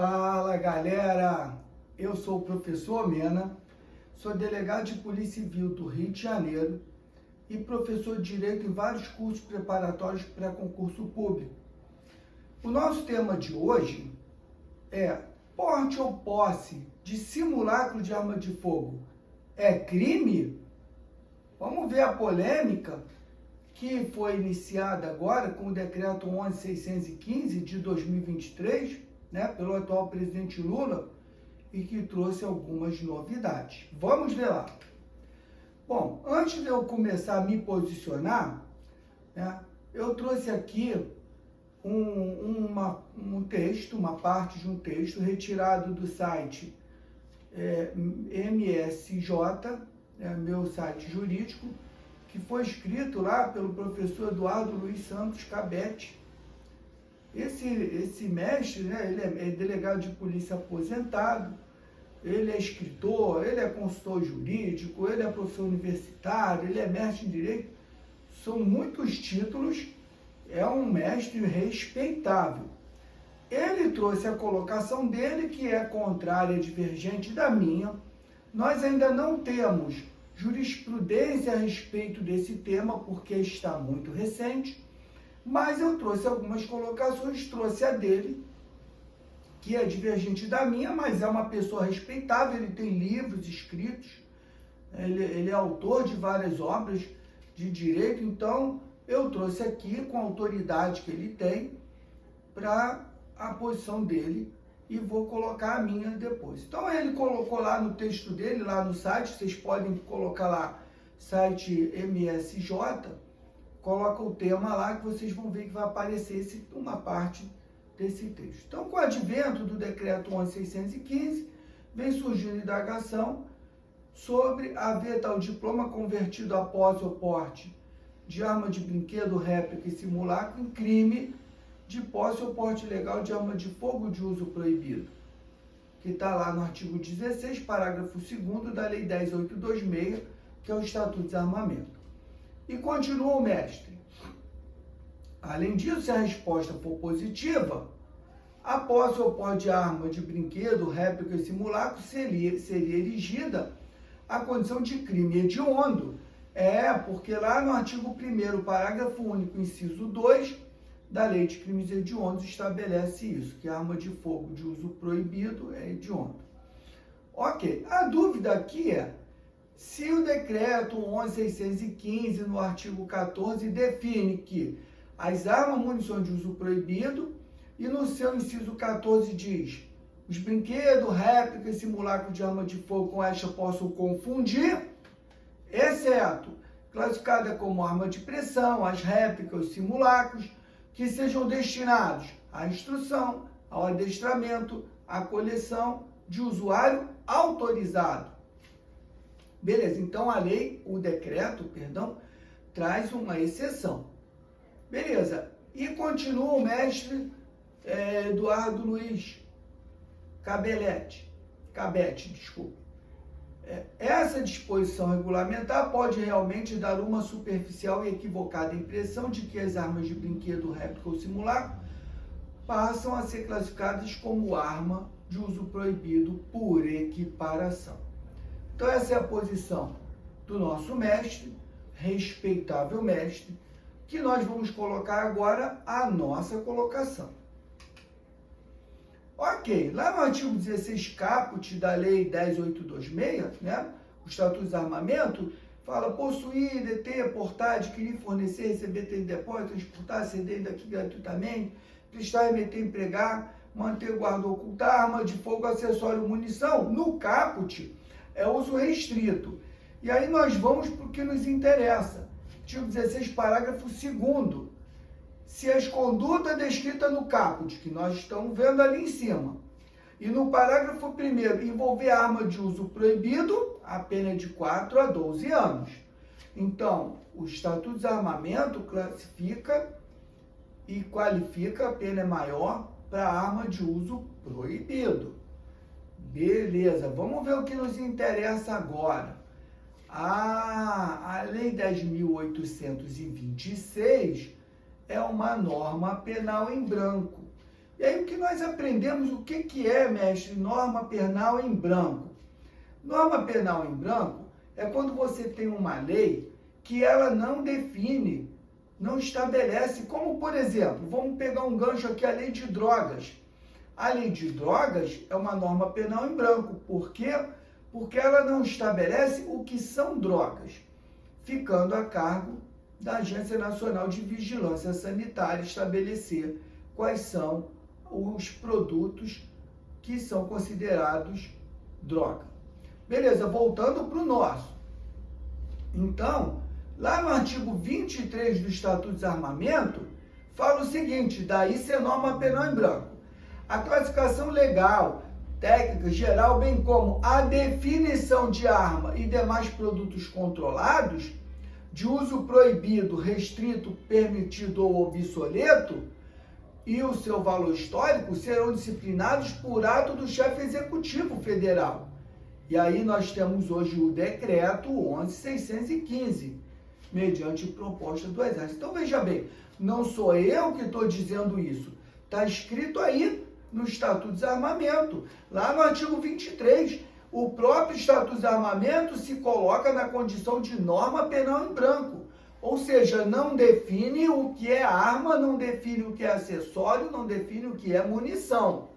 Fala galera, eu sou o professor Mena, sou delegado de Polícia Civil do Rio de Janeiro e professor de Direito em vários cursos preparatórios para concurso público. O nosso tema de hoje é: porte ou posse de simulacro de arma de fogo é crime? Vamos ver a polêmica que foi iniciada agora com o decreto 11.615 de 2023, pelo atual presidente Lula, e que trouxe algumas novidades. Vamos ver lá. Bom, antes de eu começar a me posicionar, eu trouxe aqui um texto, uma parte de um texto retirado do site MSJ, meu site jurídico, que foi escrito lá pelo professor Eduardo Luiz Santos Cabete. Esse mestre, ele é delegado de polícia aposentado, ele é escritor, ele é consultor jurídico, ele é professor universitário, ele é mestre em direito. São muitos títulos, é um mestre respeitável. Ele trouxe a colocação dele, que é contrária, divergente da minha. Nós ainda não temos jurisprudência a respeito desse tema, porque está muito recente, mas eu trouxe algumas colocações, trouxe a dele, que é divergente da minha, mas é uma pessoa respeitável, ele tem livros escritos, ele é autor de várias obras de direito, então eu trouxe aqui com a autoridade que ele tem para a posição dele e vou colocar a minha depois. Então ele colocou lá no texto dele, lá no site, vocês podem colocar lá, site MSJ, coloca o tema lá que vocês vão ver que vai aparecer uma parte desse texto. Então, com o advento do decreto 11.615, vem surgindo indagação sobre haver tal diploma convertido a posse ou porte de arma de brinquedo, réplica e simulacro em crime de posse ou porte ilegal de arma de fogo de uso proibido, que está lá no artigo 16, parágrafo 2º da Lei 10.826, que é o Estatuto de Desarmamento. E continua o mestre. Além disso, se a resposta for positiva, a posse ou porte de arma de brinquedo, réplica e simulacro seria erigida a condição de crime hediondo. Porque lá no artigo 1º, parágrafo único, inciso 2, da Lei de Crimes Hediondos estabelece isso, que a arma de fogo de uso proibido é hediondo. Ok, a dúvida aqui é: se o decreto 11.615, no artigo 14, define que as armas, munições de uso proibido, e no seu inciso 14 diz: os brinquedos, réplicas e simulacro de arma de fogo com esta possam confundir, exceto classificada como arma de pressão, as réplicas e simulacros, que sejam destinados à instrução, ao adestramento, à coleção de usuário autorizado. Beleza, então o decreto, traz uma exceção. Beleza, e continua o mestre Eduardo Luiz Cabete. Essa disposição regulamentar pode realmente dar uma superficial e equivocada impressão de que as armas de brinquedo, réplica ou simulacro passam a ser classificadas como arma de uso proibido por equiparação. Então essa é a posição do nosso mestre, respeitável mestre, que nós vamos colocar agora a nossa colocação. Ok, lá no artigo 16 caput da Lei 10.826, o Estatuto de Desarmamento, fala: possuir, deter, portar, adquirir, fornecer, receber, ter em depósito, transportar, ceder daqui gratuitamente, prestar, remeter, empregar, manter, guardar, ocultar, arma de fogo, acessório, munição. No caput é uso restrito. E aí nós vamos para o que nos interessa. Artigo 16, parágrafo 2º. Se as condutas descritas no caput, que nós estamos vendo ali em cima, e no parágrafo 1º envolver arma de uso proibido, a pena é de 4 a 12 anos. Então, o Estatuto de Desarmamento classifica e qualifica, a pena é maior para arma de uso proibido. Beleza, vamos ver o que nos interessa agora. A Lei 10.826 é uma norma penal em branco. E aí o que nós aprendemos, o que é, mestre, norma penal em branco? Norma penal em branco é quando você tem uma lei que ela não define, não estabelece, como por exemplo, vamos pegar um gancho aqui, a lei de drogas. A lei de drogas é uma norma penal em branco. Por quê? Porque ela não estabelece o que são drogas, ficando a cargo da Agência Nacional de Vigilância Sanitária estabelecer quais são os produtos que são considerados droga. Beleza, voltando para o nosso. Então, lá no artigo 23 do Estatuto de Desarmamento, fala o seguinte, daí ser norma penal em branco. A classificação legal, técnica, geral, bem como a definição de arma e demais produtos controlados, de uso proibido, restrito, permitido ou obsoleto, e o seu valor histórico serão disciplinados por ato do chefe executivo federal. E aí nós temos hoje o decreto 11.615, mediante proposta do Exército. Então veja bem, não sou eu que estou dizendo isso, está escrito aí no Estatuto de Desarmamento, lá no artigo 23, o próprio Estatuto de Desarmamento se coloca na condição de norma penal em branco. Ou seja, não define o que é arma, não define o que é acessório, não define o que é munição.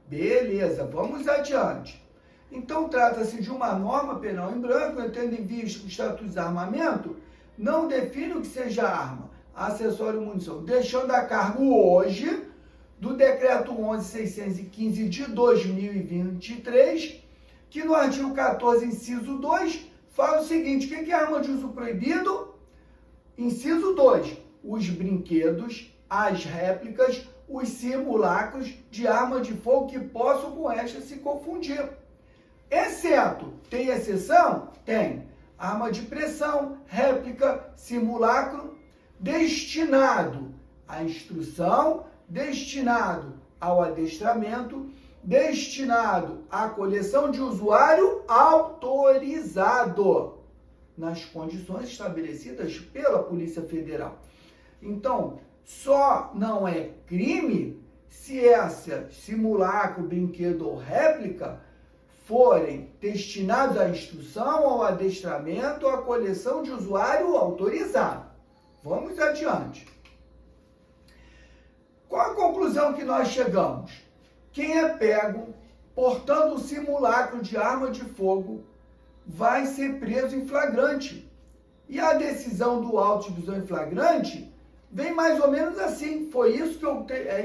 Beleza, vamos adiante. Então, trata-se de uma norma penal em branco, tendo em vista que o Estatuto de Desarmamento não define o que seja arma, acessório e munição, deixando a cargo hoje do Decreto 11.615 de 2023, que no artigo 14, inciso 2, fala o seguinte, o que é arma de uso proibido? Inciso 2, os brinquedos, as réplicas, os simulacros de arma de fogo que possam com esta se confundir. Exceto, tem exceção? Tem. Arma de pressão, réplica, simulacro, destinado à instrução, destinado ao adestramento, destinado à coleção de usuário autorizado, nas condições estabelecidas pela Polícia Federal. Então, só não é crime se essa simulacro, brinquedo ou réplica forem destinados à instrução, ao adestramento, à coleção de usuário autorizado. Vamos adiante. Qual a conclusão que nós chegamos? Quem é pego portando um simulacro de arma de fogo vai ser preso em flagrante. E a decisão do auto de prisão em flagrante vem mais ou menos assim. É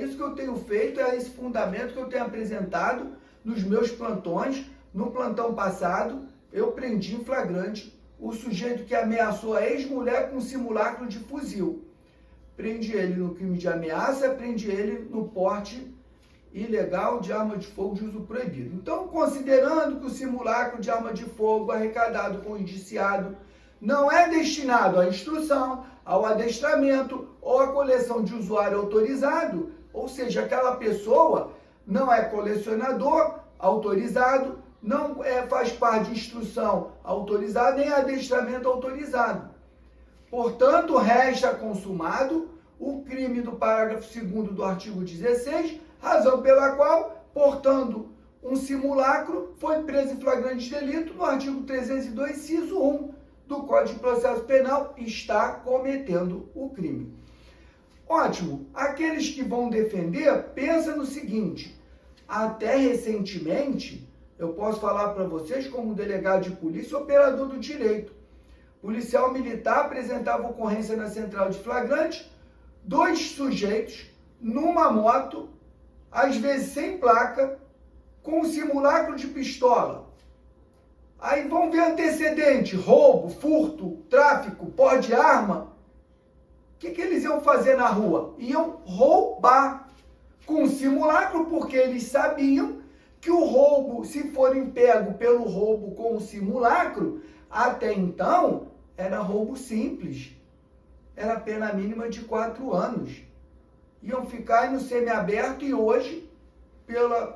isso que eu tenho feito, é esse fundamento que eu tenho apresentado nos meus plantões. No plantão passado, eu prendi em flagrante o sujeito que ameaçou a ex-mulher com um simulacro de fuzil. Prendi ele no crime de ameaça, prendi ele no porte ilegal de arma de fogo de uso proibido. Então, considerando que o simulacro de arma de fogo arrecadado com o indiciado não é destinado à instrução, ao adestramento ou à coleção de usuário autorizado, ou seja, aquela pessoa não é colecionador autorizado, não faz parte de instrução autorizada nem adestramento autorizado. Portanto, resta consumado o crime do parágrafo 2º do artigo 16, razão pela qual, portando um simulacro, foi preso em flagrante de delito no artigo 302, inciso 1 do Código de Processo Penal, está cometendo o crime. Ótimo. Aqueles que vão defender, pensa no seguinte, até recentemente, eu posso falar para vocês como delegado de polícia, operador do direito. Policial militar apresentava ocorrência na central de flagrante, 2 sujeitos numa moto, às vezes sem placa, com um simulacro de pistola. Aí vão ver antecedente, roubo, furto, tráfico, porte de arma. O que eles iam fazer na rua? Iam roubar com simulacro, porque eles sabiam que o roubo, se forem pego pelo roubo com o simulacro, até então era roubo simples. Era pena mínima de 4 anos. Iam ficar aí no semiaberto e hoje,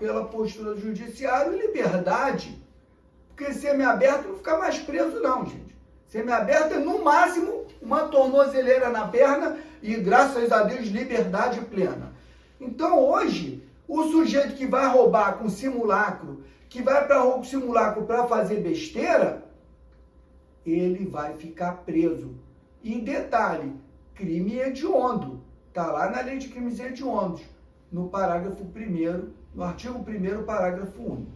pela postura do judiciário, liberdade. Porque semiaberto não fica mais preso não, gente. Semiaberto é no máximo uma tornozeleira na perna e, graças a Deus, liberdade plena. Então, hoje, o sujeito que vai roubar com simulacro, que vai para o simulacro para fazer besteira, ele vai ficar preso. E detalhe, crime hediondo. Está lá na lei de crimes hediondos, no parágrafo 1º, no artigo 1º, parágrafo 1º.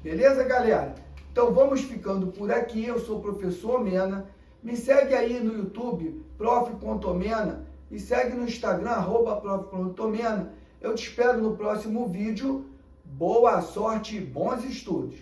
Beleza, galera? Então vamos ficando por aqui. Eu sou o professor Mena. Me segue aí no YouTube, prof.mena. Me segue no Instagram, @prof.mena. Eu te espero no próximo vídeo. Boa sorte e bons estudos!